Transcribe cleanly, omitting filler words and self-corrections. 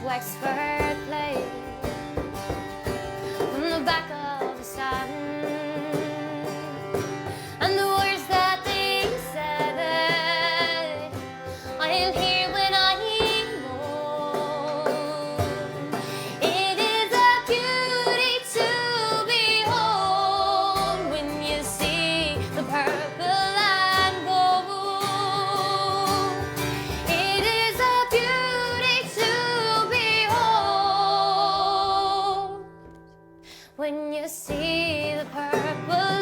Wexford play from the back of the sun, and the words that they said I'll hear when I'm old. It is a beauty to behold when you see the purple and gold. It is a beauty to behold when you see the purple